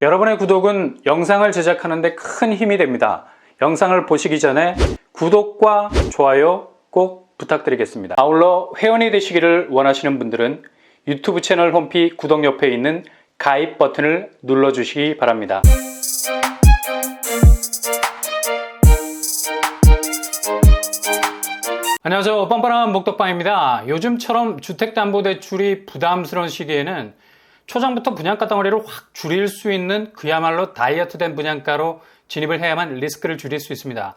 여러분의 구독은 영상을 제작하는 데 큰 힘이 됩니다. 영상을 보시기 전에 구독과 좋아요 꼭 부탁드리겠습니다. 아울러 회원이 되시기를 원하시는 분들은 유튜브 채널 홈피 구독 옆에 있는 가입 버튼을 눌러주시기 바랍니다. 안녕하세요. 뻔뻔한 목덕방입니다. 요즘처럼 주택담보대출이 부담스러운 시기에는 초장부터 분양가 덩어리를 확 줄일 수 있는 그야말로 다이어트된 분양가로 진입을 해야만 리스크를 줄일 수 있습니다.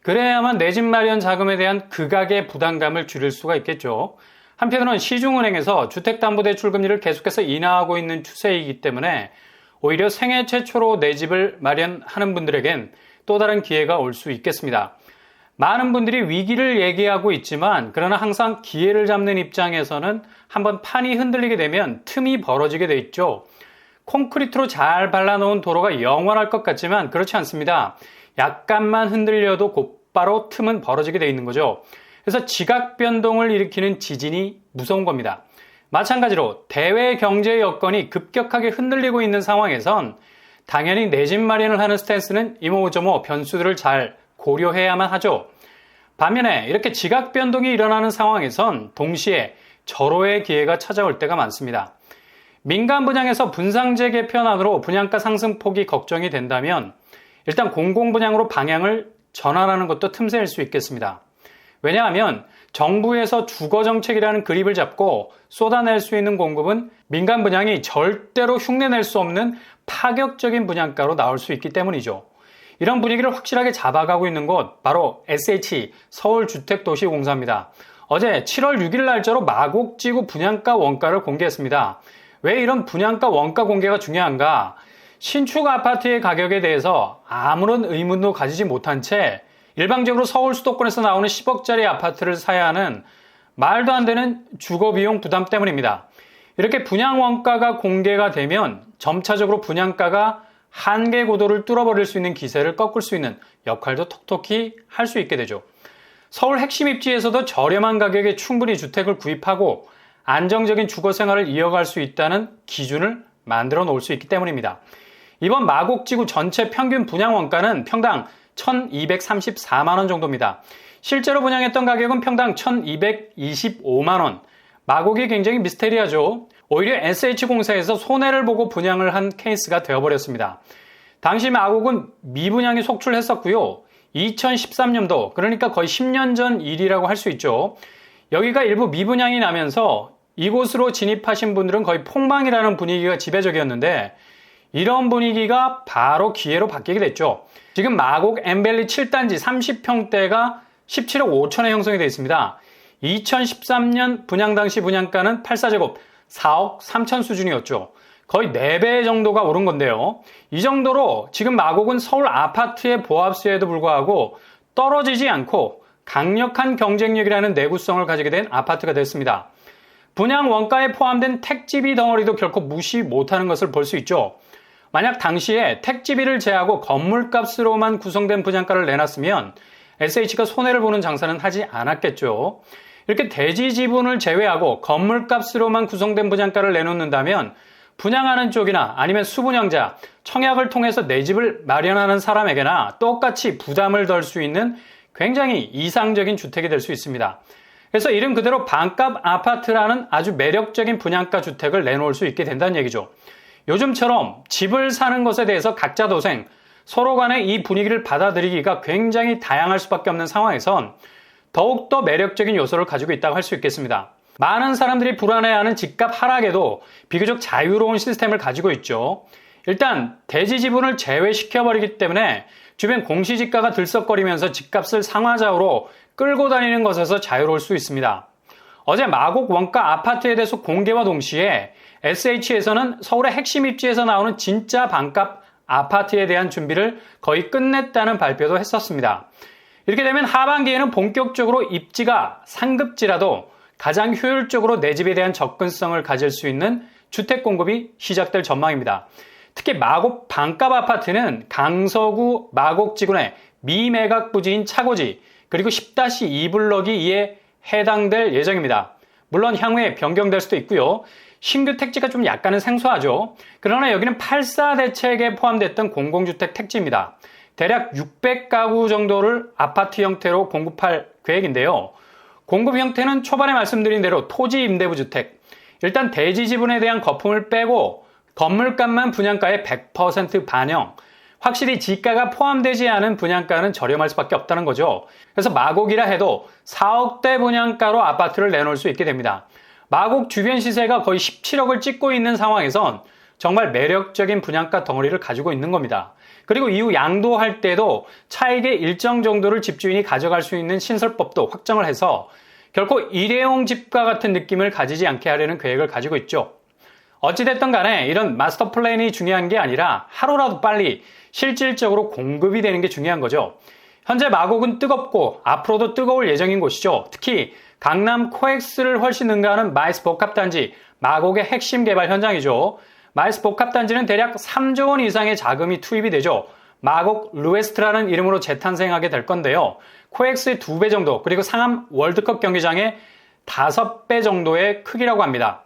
그래야만 내 집 마련 자금에 대한 극악의 부담감을 줄일 수가 있겠죠. 한편으로는 시중은행에서 주택담보대출 금리를 계속해서 인하하고 있는 추세이기 때문에 오히려 생애 최초로 내 집을 마련하는 분들에겐 또 다른 기회가 올 수 있겠습니다. 많은 분들이 위기를 얘기하고 있지만 그러나 항상 기회를 잡는 입장에서는 한번 판이 흔들리게 되면 틈이 벌어지게 돼 있죠. 콘크리트로 잘 발라놓은 도로가 영원할 것 같지만 그렇지 않습니다. 약간만 흔들려도 곧바로 틈은 벌어지게 돼 있는 거죠. 그래서 지각 변동을 일으키는 지진이 무서운 겁니다. 마찬가지로 대외 경제 여건이 급격하게 흔들리고 있는 상황에선 당연히 내 집 마련을 하는 스탠스는 이모저모 변수들을 잘 고려해야만 하죠. 반면에 이렇게 지각 변동이 일어나는 상황에선 동시에 절호의 기회가 찾아올 때가 많습니다. 민간 분양에서 분상제 개편안으로 분양가 상승폭이 걱정이 된다면 일단 공공분양으로 방향을 전환하는 것도 틈새일 수 있겠습니다. 왜냐하면 정부에서 주거정책이라는 그립을 잡고 쏟아낼 수 있는 공급은 민간 분양이 절대로 흉내낼 수 없는 파격적인 분양가로 나올 수 있기 때문이죠. 이런 분위기를 확실하게 잡아가고 있는 곳 바로 SH 서울주택도시공사입니다. 어제 7월 6일 날짜로 마곡지구 분양가 원가를 공개했습니다. 왜 이런 분양가 원가 공개가 중요한가? 신축 아파트의 가격에 대해서 아무런 의문도 가지지 못한 채 일방적으로 서울 수도권에서 나오는 10억짜리 아파트를 사야 하는 말도 안 되는 주거비용 부담 때문입니다. 이렇게 분양 원가가 공개가 되면 점차적으로 분양가가 한계 고도를 뚫어버릴 수 있는 기세를 꺾을 수 있는 역할도 톡톡히 할 수 있게 되죠. 서울 핵심 입지에서도 저렴한 가격에 충분히 주택을 구입하고 안정적인 주거 생활을 이어갈 수 있다는 기준을 만들어 놓을 수 있기 때문입니다. 이번 마곡지구 전체 평균 분양 원가는 평당 1,234만원 정도입니다. 실제로 분양했던 가격은 평당 1,225만원. 마곡이 굉장히 미스테리하죠. 오히려 SH공사에서 손해를 보고 분양을 한 케이스가 되어버렸습니다. 당시 마곡은 미분양이 속출했었고요. 2013년도, 그러니까 거의 10년 전 일이라고 할 수 있죠. 여기가 일부 미분양이 나면서 이곳으로 진입하신 분들은 거의 폭망이라는 분위기가 지배적이었는데 이런 분위기가 바로 기회로 바뀌게 됐죠. 지금 마곡 엠벨리 7단지 30평대가 17억 5천에 형성이 되어 있습니다. 2013년 분양 당시 분양가는 84제곱 4억 3천 수준이었죠. 거의 4배 정도가 오른 건데요. 이 정도로 지금 마곡은 서울 아파트의 보합수에도 불구하고 떨어지지 않고 강력한 경쟁력이라는 내구성을 가지게 된 아파트가 됐습니다. 분양 원가에 포함된 택지비 덩어리도 결코 무시 못하는 것을 볼 수 있죠. 만약 당시에 택지비를 제하고 건물값으로만 구성된 분양가를 내놨으면 SH가 손해를 보는 장사는 하지 않았겠죠. 이렇게 대지 지분을 제외하고 건물값으로만 구성된 분양가를 내놓는다면 분양하는 쪽이나 아니면 수분양자, 청약을 통해서 내 집을 마련하는 사람에게나 똑같이 부담을 덜 수 있는 굉장히 이상적인 주택이 될 수 있습니다. 그래서 이름 그대로 반값 아파트라는 아주 매력적인 분양가 주택을 내놓을 수 있게 된다는 얘기죠. 요즘처럼 집을 사는 것에 대해서 각자 도생, 서로 간에 이 분위기를 받아들이기가 굉장히 다양할 수밖에 없는 상황에선 더욱더 매력적인 요소를 가지고 있다고 할 수 있겠습니다. 많은 사람들이 불안해하는 집값 하락에도 비교적 자유로운 시스템을 가지고 있죠. 일단 대지 지분을 제외시켜버리기 때문에 주변 공시지가가 들썩거리면서 집값을 상하좌우로 끌고 다니는 것에서 자유로울 수 있습니다. 어제 마곡 원가 아파트에 대해서 공개와 동시에 SH에서는 서울의 핵심 입지에서 나오는 진짜 반값 아파트에 대한 준비를 거의 끝냈다는 발표도 했었습니다. 이렇게 되면 하반기에는 본격적으로 입지가 상급지라도 가장 효율적으로 내 집에 대한 접근성을 가질 수 있는 주택 공급이 시작될 전망입니다. 특히 마곡 반값 아파트는 강서구 마곡지구 내 미매각 부지인 차고지 그리고 10-2블럭이 이에 해당될 예정입니다. 물론 향후에 변경될 수도 있고요. 신규 택지가 좀 약간은 생소하죠. 그러나 여기는 8.4 대책에 포함됐던 공공주택 택지입니다. 대략 600가구 정도를 아파트 형태로 공급할 계획인데요. 공급 형태는 초반에 말씀드린 대로 토지 임대부 주택. 일단 대지 지분에 대한 거품을 빼고 건물값만 분양가의 100% 반영. 확실히 지가가 포함되지 않은 분양가는 저렴할 수밖에 없다는 거죠. 그래서 마곡이라 해도 4억대 분양가로 아파트를 내놓을 수 있게 됩니다. 마곡 주변 시세가 거의 17억을 찍고 있는 상황에선 정말 매력적인 분양가 덩어리를 가지고 있는 겁니다. 그리고 이후 양도할 때도 차익의 일정 정도를 집주인이 가져갈 수 있는 신설법도 확정을 해서 결코 일회용 집과 같은 느낌을 가지지 않게 하려는 계획을 가지고 있죠. 어찌됐든 간에 이런 마스터 플랜이 중요한 게 아니라 하루라도 빨리 실질적으로 공급이 되는 게 중요한 거죠. 현재 마곡은 뜨겁고 앞으로도 뜨거울 예정인 곳이죠. 특히 강남 코엑스를 훨씬 능가하는 마이스 복합단지, 마곡의 핵심 개발 현장이죠. 마이스 복합단지는 대략 3조 원 이상의 자금이 투입이 되죠. 마곡 루에스트라는 이름으로 재탄생하게 될 건데요. 코엑스의 2배 정도, 그리고 상암 월드컵 경기장의 5배 정도의 크기라고 합니다.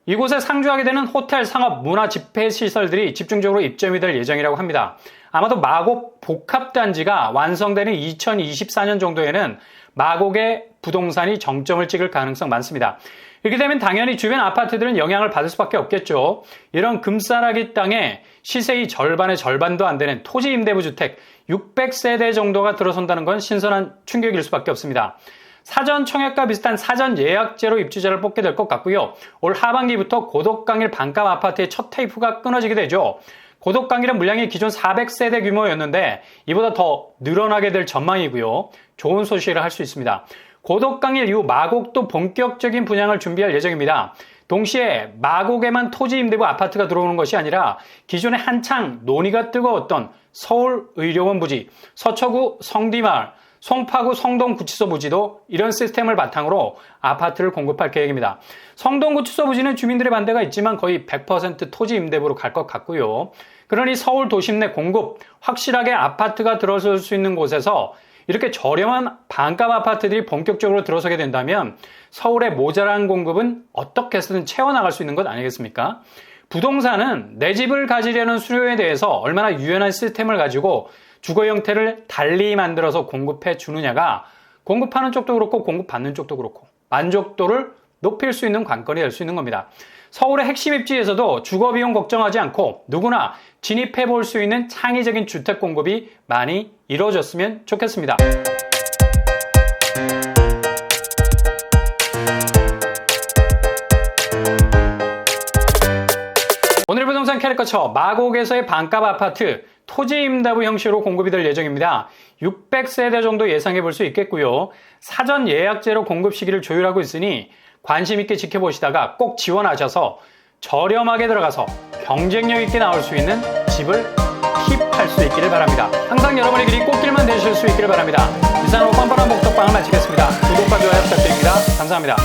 이곳에 상주하게 되는 호텔, 상업, 문화, 집회 시설들이 집중적으로 입점이 될 예정이라고 합니다. 아마도 마곡 복합단지가 완성되는 2024년 정도에는 마곡의 부동산이 정점을 찍을 가능성 많습니다. 이렇게 되면 당연히 주변 아파트들은 영향을 받을 수밖에 없겠죠. 이런 금싸라기 땅에 시세의 절반의 절반도 안 되는 토지 임대부 주택 600세대 정도가 들어선다는 건 신선한 충격일 수밖에 없습니다. 사전 청약과 비슷한 사전 예약제로 입주자를 뽑게 될 것 같고요. 올 하반기부터 고덕강일 반값 아파트의 첫 테이프가 끊어지게 되죠. 고덕강일은 물량이 기존 400세대 규모였는데 이보다 더 늘어나게 될 전망이고요. 좋은 소식이라 할 수 있습니다. 고덕강일 이후 마곡도 본격적인 분양을 준비할 예정입니다. 동시에 마곡에만 토지 임대부 아파트가 들어오는 것이 아니라 기존에 한창 논의가 뜨거웠던 서울의료원 부지, 서초구 성디마을, 송파구 성동구치소 부지도 이런 시스템을 바탕으로 아파트를 공급할 계획입니다. 성동구치소 부지는 주민들의 반대가 있지만 거의 100% 토지 임대부로 갈 것 같고요. 그러니 서울 도심 내 공급, 확실하게 아파트가 들어설 수 있는 곳에서 이렇게 저렴한 반값 아파트들이 본격적으로 들어서게 된다면 서울의 모자란 공급은 어떻게 해서든 채워나갈 수 있는 것 아니겠습니까? 부동산은 내 집을 가지려는 수요에 대해서 얼마나 유연한 시스템을 가지고 주거 형태를 달리 만들어서 공급해 주느냐가 공급하는 쪽도 그렇고 공급받는 쪽도 그렇고 만족도를 높일 수 있는 관건이 될 수 있는 겁니다. 서울의 핵심 입지에서도 주거 비용 걱정하지 않고 누구나 진입해 볼 수 있는 창의적인 주택 공급이 많이 이루어졌으면 좋겠습니다. 오늘의 부동산 캐릭터처 마곡에서의 반값 아파트 토지 임대부 형식으로 공급이 될 예정입니다. 600세대 정도 예상해 볼 수 있겠고요. 사전 예약제로 공급 시기를 조율하고 있으니 관심 있게 지켜보시다가 꼭 지원하셔서 저렴하게 들어가서 경쟁력 있게 나올 수 있는 집을 킵할 수 있기를 바랍니다. 항상 여러분의 길이 꽃길만 되실 수 있기를 바랍니다. 이상으로 뻔뻔한 목덕방을 마치겠습니다. 구독과 좋아요 부탁드립니다. 감사합니다.